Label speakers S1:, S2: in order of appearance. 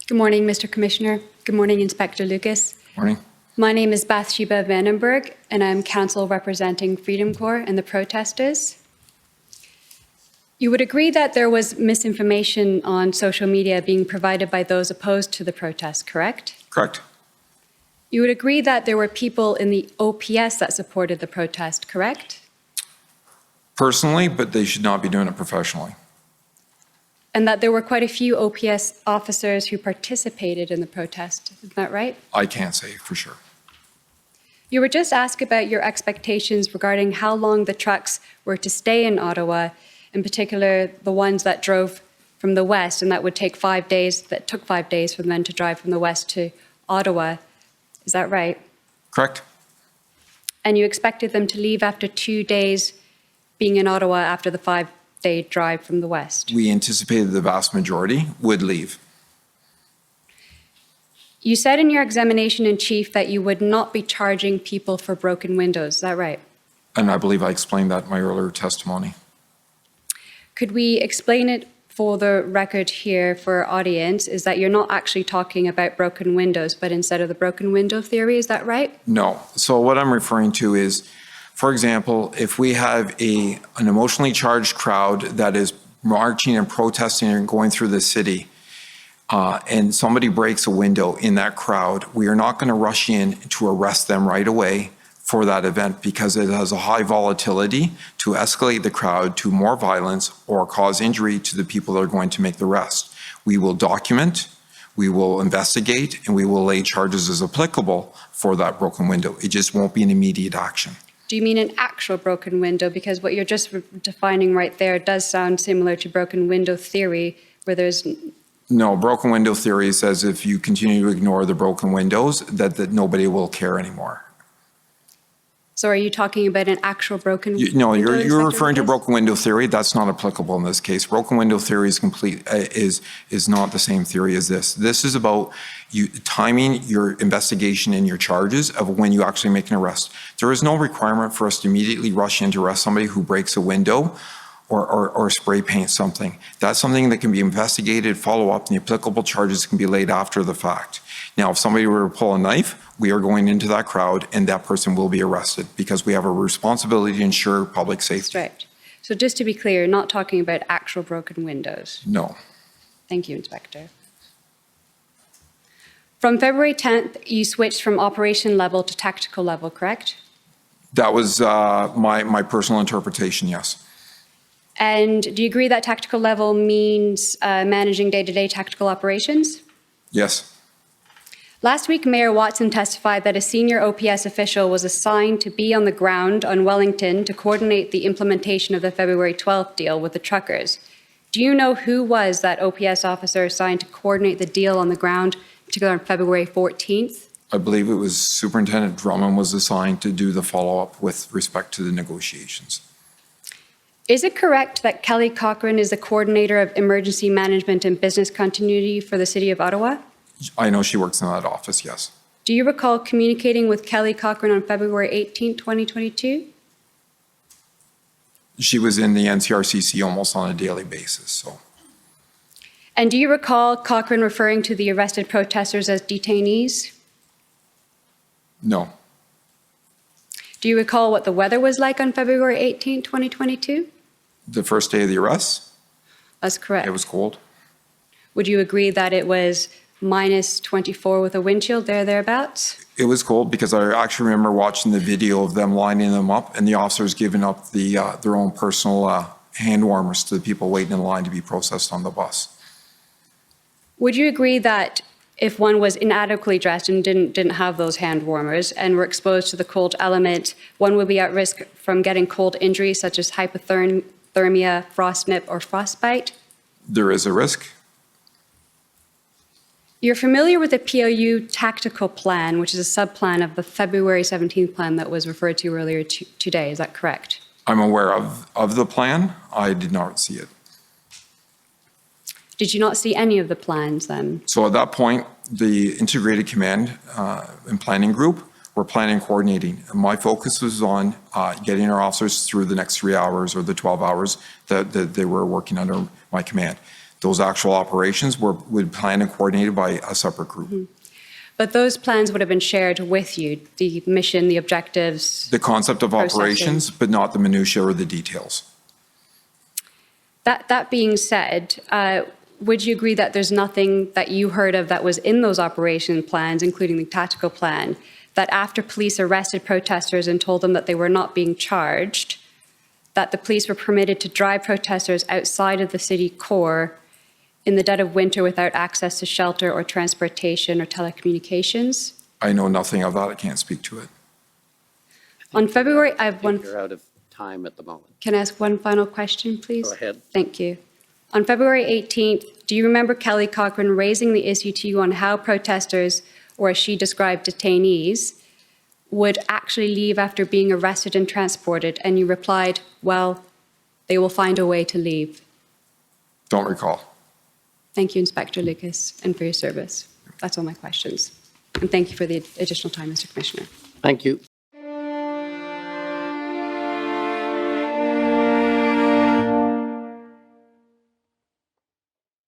S1: Good morning, Mr. Commissioner. Good morning, Inspector Lucas.
S2: Morning.
S1: My name is Bathsheba Vandenberg, and I'm counsel representing Freedom Convoy and the protestors. You would agree that there was misinformation on social media being provided by those opposed to the protest, correct?
S2: Correct.
S1: You would agree that there were people in the OPS that supported the protest, correct?
S2: Personally, but they should not be doing it professionally.
S1: And that there were quite a few OPS officers who participated in the protest, is that right?
S2: I can't say for sure.
S1: You were just asked about your expectations regarding how long the trucks were to stay in Ottawa, in particular the ones that drove from the west, and that would take 5 days, that took 5 days for them to drive from the west to Ottawa. Is that right?
S2: Correct.
S1: And you expected them to leave after 2 days being in Ottawa after the 5-day drive from the west?
S2: We anticipated the vast majority would leave.
S1: You said in your examination in chief that you would not be charging people for broken windows. Is that right?
S2: And I believe I explained that in my earlier testimony.
S1: Could we explain it for the record here for our audience, is that you're not actually talking about broken windows, but instead of the broken window theory, is that right?
S2: No. So what I'm referring to is, for example, if we have an emotionally charged crowd that is marching and protesting and going through the city, and somebody breaks a window in that crowd, we are not going to rush in to arrest them right away for that event because it has a high volatility to escalate the crowd to more violence or cause injury to the people that are going to make the arrest. We will document, we will investigate, and we will lay charges as applicable for that broken window. It just won't be an immediate action.
S1: Do you mean an actual broken window? Because what you're just defining right there does sound similar to broken window theory, where there's...
S2: No, broken window theory says if you continue to ignore the broken windows, that nobody will care anymore.
S1: So are you talking about an actual broken window?
S2: No, you're referring to broken window theory. That's not applicable in this case. Broken window theory is not the same theory as this. This is about you timing your investigation and your charges of when you actually make an arrest. There is no requirement for us to immediately rush in to arrest somebody who breaks a window or spray paint something. That's something that can be investigated, follow up, and the applicable charges can be laid after the fact. Now, if somebody were to pull a knife, we are going into that crowd and that person will be arrested because we have a responsibility to ensure public safety.
S1: That's right. So just to be clear, you're not talking about actual broken windows.
S2: No.
S1: Thank you, Inspector. From February 10th, you switched from operation level to tactical level, correct?
S2: That was my personal interpretation, yes.
S1: And do you agree that tactical level means managing day-to-day tactical operations?
S2: Yes.
S1: Last week, Mayor Watson testified that a senior OPS official was assigned to be on the ground on Wellington to coordinate the implementation of the February 12th deal with the truckers. Do you know who was that OPS officer assigned to coordinate the deal on the ground, particularly on February 14th?
S2: I believe it was Superintendent Drummond was assigned to do the follow-up with respect to the negotiations.
S1: Is it correct that Kelly Cochran is the coordinator of emergency management and business continuity for the City of Ottawa?
S2: I know she works in that office, yes.
S1: Do you recall communicating with Kelly Cochran on February 18, 2022?
S2: She was in the NCRCC almost on a daily basis, so.
S1: And do you recall Cochran referring to the arrested protesters as detainees?
S2: No.
S1: Do you recall what the weather was like on February 18, 2022?
S2: The first day of the arrest?
S1: That's correct.
S2: It was cold.
S1: Would you agree that it was minus 24 with a wind chill, thereabouts?
S2: It was cold because I actually remember watching the video of them lining them up and the officers giving up their own personal hand warmers to the people waiting in line to be processed on the bus.
S1: Would you agree that if one was inadequately dressed and didn't have those hand warmers and were exposed to the cold element, one would be at risk from getting cold injuries such as hypothermia, frostnip, or frostbite?
S2: There is a risk.
S1: You're familiar with the POU tactical plan, which is a sub-plan of the February 17th plan that was referred to earlier today. Is that correct?
S2: I'm aware of the plan. I did not see it.
S1: Did you not see any of the plans then?
S2: So at that point, the integrated command and planning group were planning and coordinating. My focus was on getting our officers through the next 3 hours or the 12 hours that they were working under my command. Those actual operations would be planned and coordinated by a separate group.
S1: But those plans would have been shared with you, the mission, the objectives.
S2: The concept of
S1: Processing.
S2: operations, but not the minutiae or the details.
S1: That being said, would you agree that there's nothing that you heard of that was in those operation plans, including the tactical plan, that after police arrested protesters and told them that they were not being charged, that the police were permitted to drive protesters outside of the city core in the dead of winter without access to shelter or transportation or telecommunications?
S2: I know nothing of that. I can't speak to it.
S1: On February, I have one.
S3: You're out of time at the moment.
S1: Can I ask one final question, please?
S3: Go ahead.
S1: Thank you. On February 18th, do you remember Kelly Cochran raising the issue to you on how protesters, or as she described, detainees, would actually leave after being arrested and transported? And you replied, well, they will find a way to leave.
S2: Don't recall.
S1: Thank you, Inspector Lucas, and for your service. That's all my questions. And thank you for the additional time, Mr. Commissioner.
S3: Thank you.